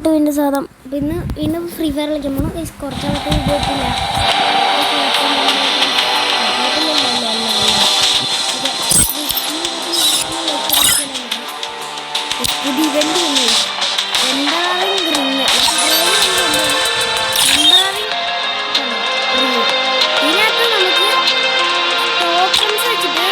To വീണ്ടും സ്വാഗതം. അപ്പോൾ വീണ്ടും ഫ്രീ ഫയർ കളിക്കുമ്പോൾ കുറച്ചാളൊക്കെ ഉപയോഗിക്കില്ല. പുതിയ ഇവൻ്റ് ഇതിനകത്ത് നമുക്ക് ടോക്കൺസ് വെച്ചിട്ട്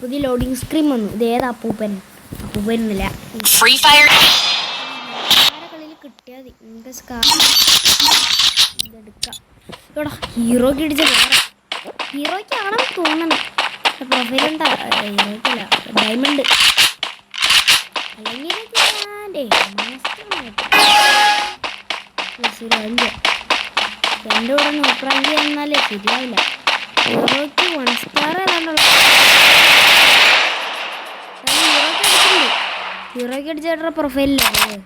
പുതിയ ലോഡിങ് സ്ക്രീൻ വന്നു. ഇത് ഏതാ? അപ്പൂപ്പനില്ല ഫ്രീ ഫയർ കളിയിൽ കിട്ടിയാൽ മതി. ഇതെടുക്കാം. ഇവിടെ ഹീറോയ്ക്ക് ഇടിച്ച ഹീറോയ്ക്കാണെന്ന് തോന്നണം. പ്രൊഫൈൽ എന്താ? ഹീറോയ്ക്കല്ല, ഡയമണ്ട് അല്ലെങ്കിൽ എൻ്റെ കൂടെ നോക്കറാങ്കി എന്നാലേ ശരിയാവില്ല. ഹീറോയ്ക്ക് 1 സ്റ്റാർ ഏതാണ്ടുള്ള ഹീറോയ്ക്ക് അടിച്ചേട്ട പ്രൊഫൈലില്ലേ?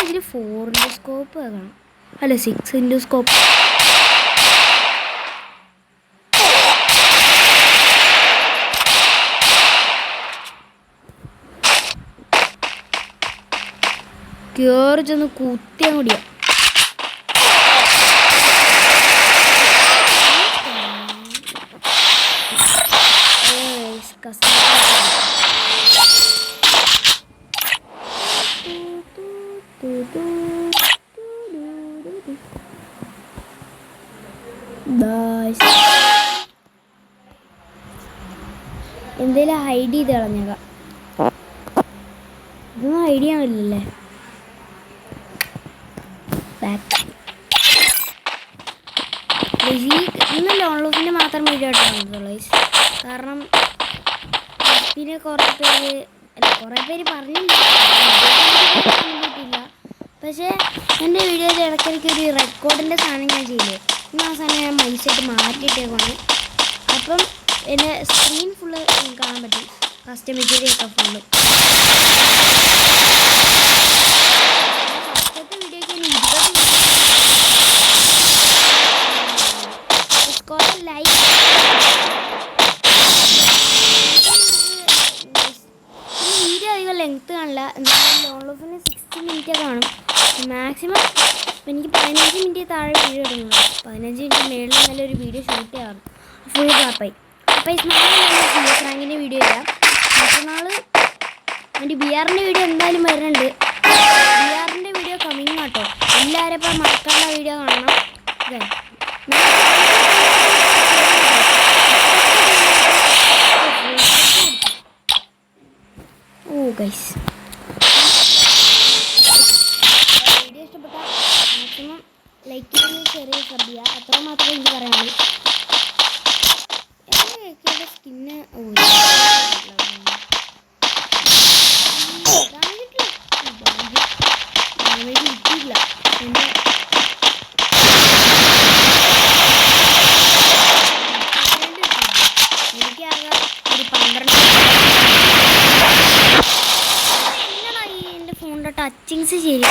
ഇതിൽ 4 സ്കോപ്പ് ആകണം, അല്ല 6 സ്കോപ്പ്. കയറി ചെന്ന് കുത്തിയാൻ കൂടിയാ. എന്തേലും ഹൈഡ് ചെയ്ത് കളഞ്ഞേക്കാം. ഇതൊന്നും ഹൈഡ് ചെയ്യാൻ പറ്റില്ലല്ലേ? ഇന്ന് ലോൺലൂസിൻ്റെ മാത്രം വീഡിയോ ഇട്ടുള്ളൂ. കാരണം പിന്നെ കുറേ പേര് പറഞ്ഞിട്ടില്ല. പക്ഷേ എൻ്റെ വീഡിയോയിൽ ഇടയ്ക്കിടയ്ക്ക് ഒരു റെക്കോർഡിൻ്റെ സാധനം ഞാൻ ചെയ്യില്ലേ, ഇന്ന് ആ സാധനം ഞാൻ മൈൻഡ്സെറ്റ് മാറ്റിയിട്ടേക്കാണ്. അപ്പം എൻ്റെ സ്ക്രീൻ ഫുള്ള് കാണാൻ പറ്റും, കസ്റ്റമൈസേഷനൊക്കെ ഫുള്ള്. ഫസ്റ്റത്തെ വീഡിയോയ്ക്ക് 20 ലൈക്ക് വീഡിയോ അധികം ലെങ്ത്ത് കാണില്ല. എന്തായാലും ലോൺലൂസിന് 60 മിനിറ്റ് കാണും മാക്സിമം. എനിക്ക് 15 മിനിറ്റ് താഴെ വീഡിയോ ഇടുന്നുള്ളൂ. 15 മിനിറ്റ് മേളിൽ നല്ലൊരു വീഡിയോ ഷൂട്ട് ചെയ്യാറുണ്ട്. ഫുൾ ക്ലാപ്പായി. അപ്പോൾ ഈ റാങ്കിൻ്റെ വീഡിയോ ഇല്ല. മറ്റന്നാൾ എൻ്റെ BR വീഡിയോ എന്തായാലും വരുന്നുണ്ട്. BR വീഡിയോ കമ്മിങ് കേട്ടോ. എല്ലാവരും ഇപ്പം മറക്കാനുള്ള വീഡിയോ കാണണം. ഓക്കെ, ഓ ഗൈസ് വീഡിയോ ഇഷ്ടപ്പെട്ടാൽ മാക്സിമം ലൈക്ക് ചെയ്യുന്നത്, ചെറിയ സബ് ചെയ്യുക. അത്ര മാത്രമേ എനിക്ക് പറയാനുള്ളൂ. എൻ്റെ സ്കിന്ന് കിട്ടിയില്ല. എനിക്കാകെ ഒരു 12 ഫോണിൻ്റെ ടച്ചിങ്സ് ശരി.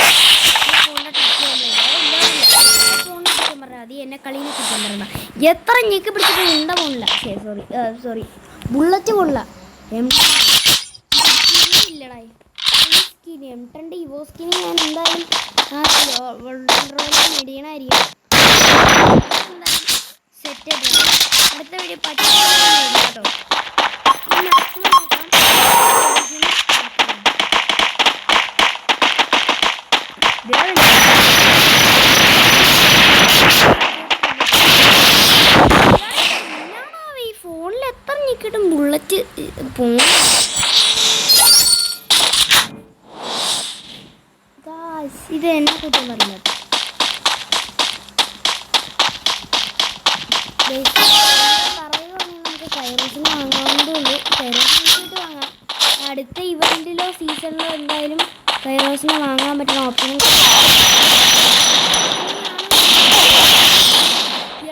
ഫോണിൻ്റെ ടച്ച് ഫോണിനെ കുറ്റം പറഞ്ഞാൽ മതി, എന്നെ കളീനെ കുറ്റം പറയണ്ട. എത്ര ഞെക്കി പിടിച്ചിട്ട് ഉണ്ട പോണില്ല. സോറി ബുള്ളറ്റ് കൊള്ള ഇല്ലടാ. സ്കിന് M10 ഇവോ സ്കിന് ഞാൻ എന്തായാലും മേടിക്കണമായിരിക്കും. എന്തായാലും സെറ്റ് ആയിട്ട് അടുത്ത വീഡിയോ കേട്ടോ. മാക്സിമം നോക്കാം. ഈ ഫോണിൽ എത്ര ഞെക്കിട്ടും ബുള്ളറ്റ് പോണ. ഇത് എന്നെ കുറ്റം പറഞ്ഞത്. പറയുകയാണെങ്കിൽ നമുക്ക് കൈറോസിന് വാങ്ങാവുന്നതുള്ളൂ. കൈറോസിനായിട്ട് വാങ്ങാം. അടുത്ത ഇവന്റിലോ സീസണിലോ എന്തായാലും കൈറോസിനെ വാങ്ങാൻ പറ്റുന്ന ഓപ്ഷനും.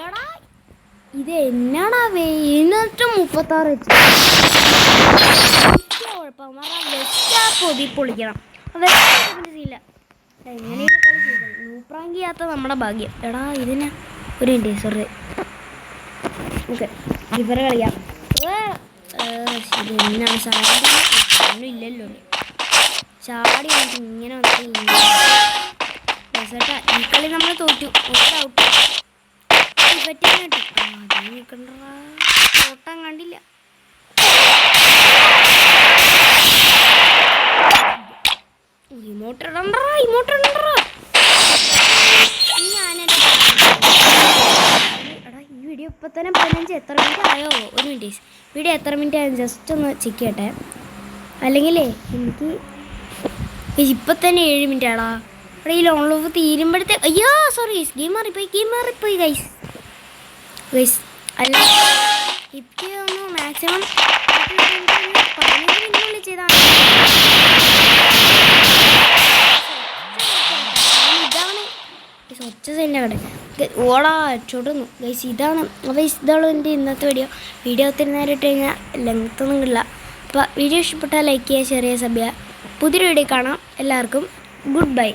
എടാ ഇത് എന്നാടാ 736 വെച്ച് കുഴപ്പം പൊതി പൊളിക്കണം. ഇല്ല എങ്ങനെയൊക്കെ കളി ചെയ്തത് നൂപ്രാങ്ക് ചെയ്യാത്ത നമ്മുടെ ഭാഗ്യം. എടാ ഇതിന് ഒരു മിനിറ്റ് സോറി. ഓക്കെ ഇവരെ കളിക്കാം. ഇതെന്നാണ് സാധനം ഒന്നും ഇല്ലല്ലോ. ചാടി വന്നിട്ട് ഇങ്ങനെ വന്നിട്ട് ചേട്ടാ ഈ കളി നമ്മൾ തോറ്റു. ഔട്ട് പറ്റാൻ കിട്ടി. അതേ നിൽക്കണ്ട ഓട്ടം കണ്ടില്ല. ഇമോട്ട് എടാ ഈ വീഡിയോ ഇപ്പം തന്നെ 15 എത്ര മിനിറ്റ് ആയോ? ഒരു മിനിറ്റ് വീഡിയോ എത്ര മിനിറ്റ് ആയോ ജസ്റ്റ് ഒന്ന് ചെക്ക് ചെയ്യട്ടെ. അല്ലെങ്കിലേ എനിക്ക് ഇപ്പം തന്നെ 7 മിനിറ്റ് ആടാ. ഇവിടെ ഈ ലോൺ ഓഫ് തീരുമ്പോഴത്തേക്ക് അയ്യോ സോറി ഗെയിം മാറിപ്പോയി ഗൈസ്. അല്ല ഇപ്പം ഒന്ന് മാക്സിമം 15 മിനിറ്റിനുള്ളിൽ ചെയ്താണ്. ഒച്ച തന്നെ അവിടെ ഓടാ ചുടുന്നു ഗൈസ്. ഇതാണ് അപ്പോൾ ഇതാണ് എൻ്റെ ഇന്നത്തെ വീഡിയോ ഒത്തിരി നേരം ഇട്ട് കഴിഞ്ഞാൽ ലെങ്ത്തൊന്നും കിട്ടില്ല. അപ്പോൾ വീഡിയോ ഇഷ്ടപ്പെട്ടാൽ ലൈക്ക് ചെയ്യുക, ഷെയർ ചെയ്യുക, സബ് ചെയ്യുക. പുതിയൊരു വീഡിയോ കാണാം. എല്ലാവർക്കും ഗുഡ് ബൈ.